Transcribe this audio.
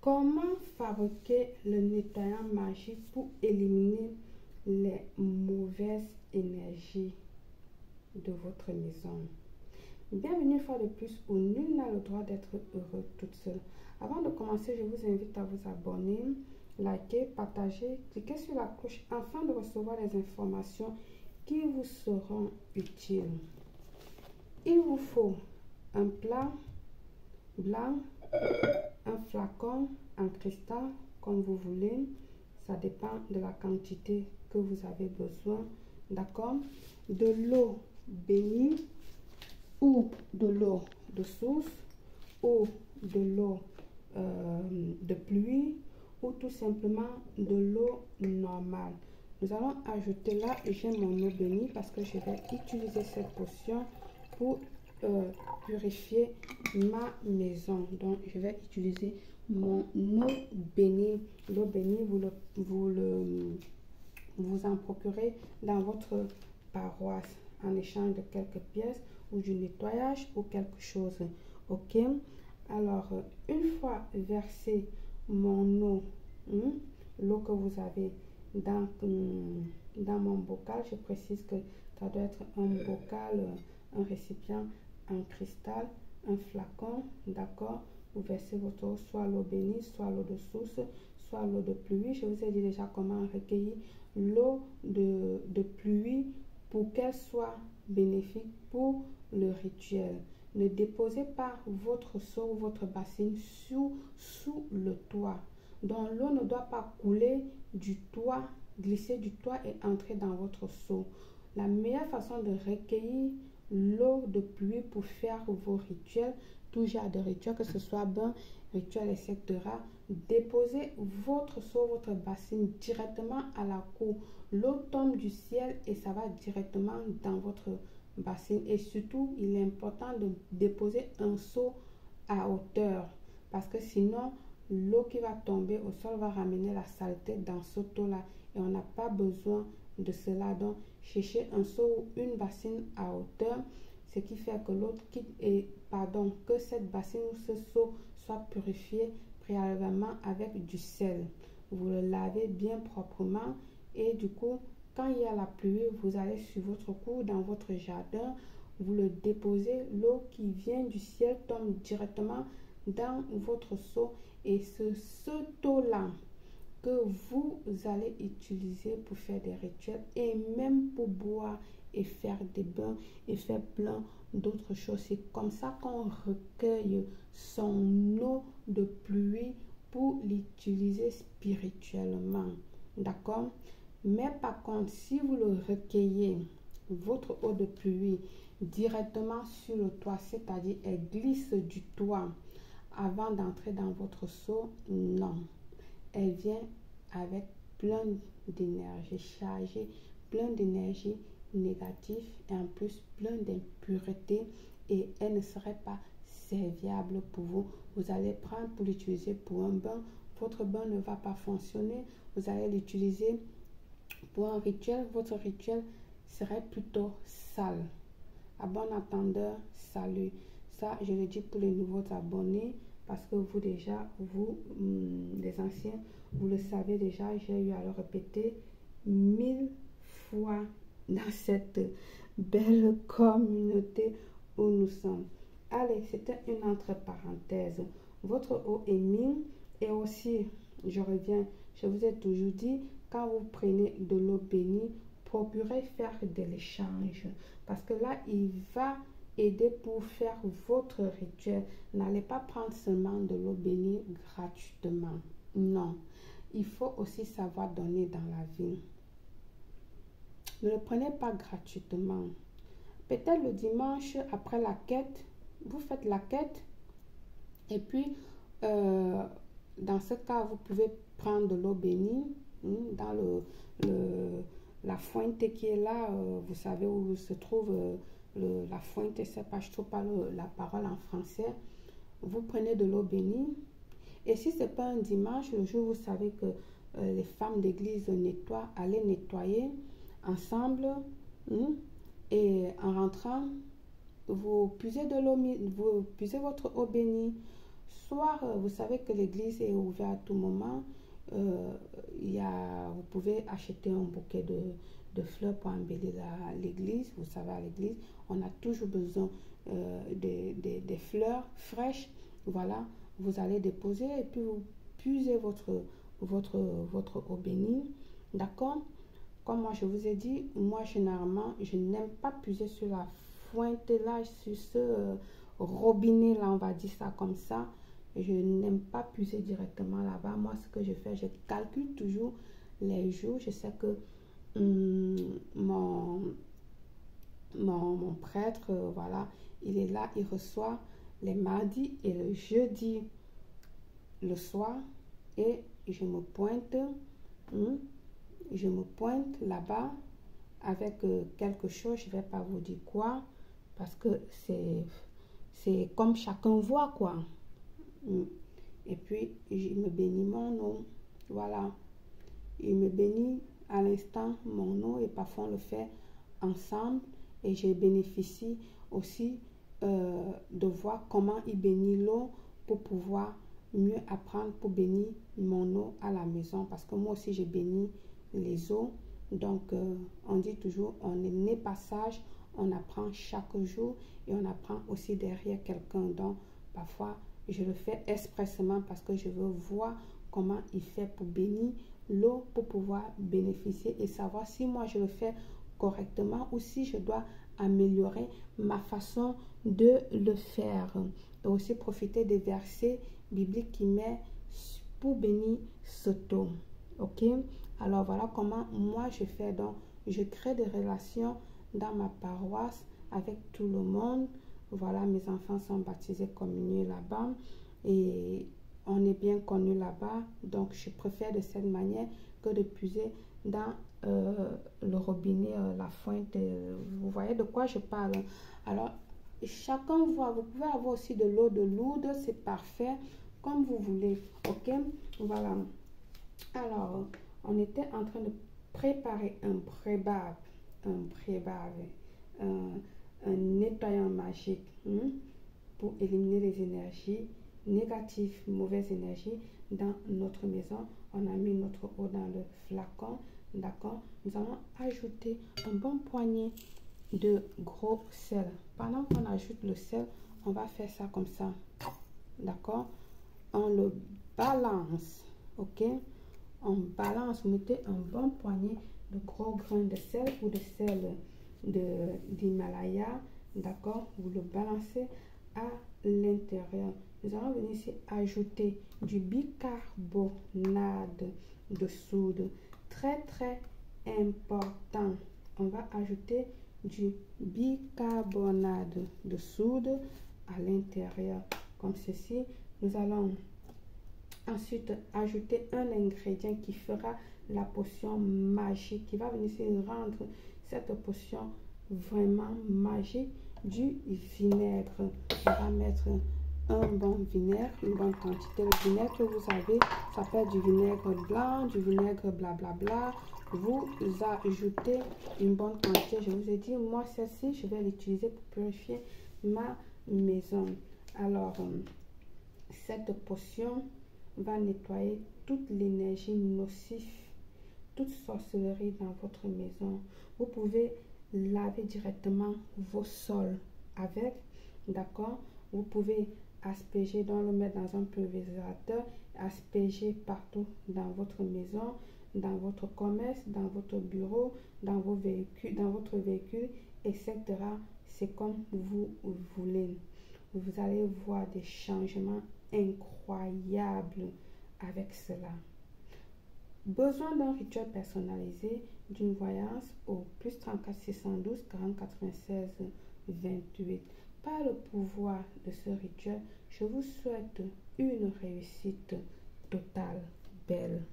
Comment fabriquer le nettoyant magique pour éliminer les mauvaises énergies de votre maison? Bienvenue une fois de plus où nul n'a le droit d'être heureux toute seule. Avant de commencer, je vous invite à vous abonner, liker, partager, cliquer sur la cloche afin de recevoir les informations qui vous seront utiles. Il vous faut un plat blanc, un flacon en cristal comme vous voulez, ça dépend de la quantité que vous avez besoin, d'accord? De l'eau bénie ou de l'eau de source ou de l'eau de pluie ou tout simplement de l'eau normale. Nous allons ajouter là, j'ai mon eau bénie parce que je vais utiliser cette potion pour purifier ma maison. Donc je vais utiliser mon eau bénie. L'eau bénie, vous en procurez dans votre paroisse en échange de quelques pièces ou du nettoyage ou quelque chose. Ok, alors une fois versé mon eau, l'eau que vous avez dans mon bocal, je précise que ça doit être un bocal, un récipient en cristal, un flacon, d'accord? Vous versez votre eau, soit l'eau bénie, soit l'eau de source, soit l'eau de pluie. Je vous ai dit déjà comment recueillir l'eau de pluie pour qu'elle soit bénéfique pour le rituel. Ne déposez pas votre seau ou votre bassine sous le toit. Donc l'eau ne doit pas couler du toit, glisser du toit et entrer dans votre seau. La meilleure façon de recueillir l'eau de pluie pour faire vos rituels, tout genre de rituels, que ce soit bain, rituel, etc. Déposez votre seau, votre bassine directement à la cour. L'eau tombe du ciel et ça va directement dans votre bassine. Et surtout, il est important de déposer un seau à hauteur parce que sinon, l'eau qui va tomber au sol va ramener la saleté dans ce seau-là et on n'a pas besoin de cela. Donc, cherchez un seau ou une bassine à hauteur, ce qui fait que l'autre que cette bassine ou ce seau soit purifié préalablement avec du sel. Vous le lavez bien proprement et du coup, quand il y a la pluie, vous allez sur votre cour, dans votre jardin, vous le déposez, l'eau qui vient du ciel tombe directement dans votre seau et ce eau-là que vous allez utiliser pour faire des rituels et même pour boire et faire des bains et faire plein d'autres choses. C'est comme ça qu'on recueille son eau de pluie pour l'utiliser spirituellement. D'accord? Mais par contre, si vous le recueillez, votre eau de pluie, directement sur le toit, c'est-à-dire elle glisse du toit avant d'entrer dans votre seau, non. Elle vient avec plein d'énergie chargée, plein d'énergie négative et en plus plein d'impuretés et elle ne serait pas serviable pour vous. Vous allez prendre pour l'utiliser pour un bain. Votre bain ne va pas fonctionner. Vous allez l'utiliser pour un rituel. Votre rituel serait plutôt sale. À bon entendeur, salut. Ça, je le dis pour les nouveaux abonnés parce que vous déjà, les anciens, vous le savez déjà, j'ai eu à le répéter 1000 fois dans cette belle communauté où nous sommes. Allez, c'était une entre parenthèses. Votre eau est mine et aussi, je reviens, je vous ai toujours dit, quand vous prenez de l'eau bénie, procurez faire de l'échange parce que là, il va aider pour faire votre rituel. N'allez pas prendre seulement de l'eau bénie gratuitement. Non, il faut aussi savoir donner dans la vie. Ne le prenez pas gratuitement. Peut-être le dimanche, après la quête, vous faites la quête et puis, dans ce cas, vous pouvez prendre de l'eau bénie dans la fuente qui est là. Vous savez où se trouve la fuente, je ne sais pas, je ne trouve pas la parole en français. Vous prenez de l'eau bénie. Et si ce n'est pas un dimanche, le jour où vous savez que les femmes d'église nettoient, allez nettoyer ensemble. Et en rentrant, vous puisez de l'eau, vous puisez votre eau bénie Soit vous savez que l'église est ouverte à tout moment, vous pouvez acheter un bouquet de fleurs pour embellir l'église. Vous savez, à l'église, on a toujours besoin des fleurs fraîches. Voilà, vous allez déposer et puis vous puisez votre eau bénie. D'accord? Comme moi je vous ai dit, moi généralement, je n'aime pas puiser sur la fuente là, sur ce robinet là, on va dire ça comme ça. Je n'aime pas puiser directement là-bas. Moi, ce que je fais, je calcule toujours les jours. Je sais que mon prêtre, voilà, il est là, il reçoit les mardis et le jeudi le soir, et je me pointe là-bas avec quelque chose. Je ne vais pas vous dire quoi, parce que c'est comme chacun voit quoi. Et puis il me bénit mon eau, voilà, il me bénit à l'instant mon eau, et parfois on le fait ensemble, et je bénéficie aussi de voir comment il bénit l'eau pour pouvoir mieux apprendre pour bénir mon eau à la maison, parce que moi aussi j'ai béni les eaux. Donc on dit toujours, on est né par sage, on apprend chaque jour, et on apprend aussi derrière quelqu'un. Donc parfois je le fais expressément parce que je veux voir comment il fait pour bénir l'eau, pour pouvoir bénéficier et savoir si moi je le fais correctement ou si je dois améliorer ma façon de le faire. Et aussi profiter des versets bibliques qui met pour bénir cette eau. Ok? Alors voilà comment moi je fais. Donc je crée des relations dans ma paroisse avec tout le monde. Voilà, mes enfants sont baptisés, communiés là-bas, et on est bien connus là-bas. Donc je préfère de cette manière que de puiser dans le robinet, la fuente. Vous voyez de quoi je parle. Alors chacun voit. Vous pouvez avoir aussi de l'eau de Lourdes, c'est parfait, comme vous voulez. Ok, voilà. Alors on était en train de préparer un prébave, un nettoyant magique pour éliminer les énergies négatives, mauvaises énergies dans notre maison. On a mis notre eau dans le flacon, d'accord. Nous allons ajouter un bon poignet de gros sel. Pendant qu'on ajoute le sel, on va faire ça comme ça, d'accord. On le balance, ok. On balance, vous mettez un bon poignet de gros grains de sel ou de sel d'Himalaya, d'accord. Vous le balancez à l'intérieur. Nous allons venir ici ajouter du bicarbonate de soude, très très important. On va ajouter du bicarbonate de soude à l'intérieur comme ceci. Nous allons ensuite ajouter un ingrédient qui fera la potion magique, qui va venir rendre cette potion vraiment magique, du vinaigre. On va mettre un bon vinaigre, une bonne quantité de vinaigre que vous avez. Ça peut être du vinaigre blanc, du vinaigre blablabla. Vous ajoutez une bonne quantité. Je vous ai dit, moi celle-ci, je vais l'utiliser pour purifier ma maison. Alors, cette potion va nettoyer toute l'énergie nocive, toute sorcellerie dans votre maison. Vous pouvez laver directement vos sols avec, d'accord. Vous pouvez asperger, donc le mettre dans un pulvérisateur, asperger partout dans votre maison, dans votre commerce, dans votre bureau, dans vos véhicules, dans votre véhicule, etc. C'est comme vous voulez. Vous allez voir des changements incroyables avec cela. Besoin d'un rituel personnalisé, d'une voyance au plus 34 612 40 96 28. Par le pouvoir de ce rituel, je vous souhaite une réussite totale, belle.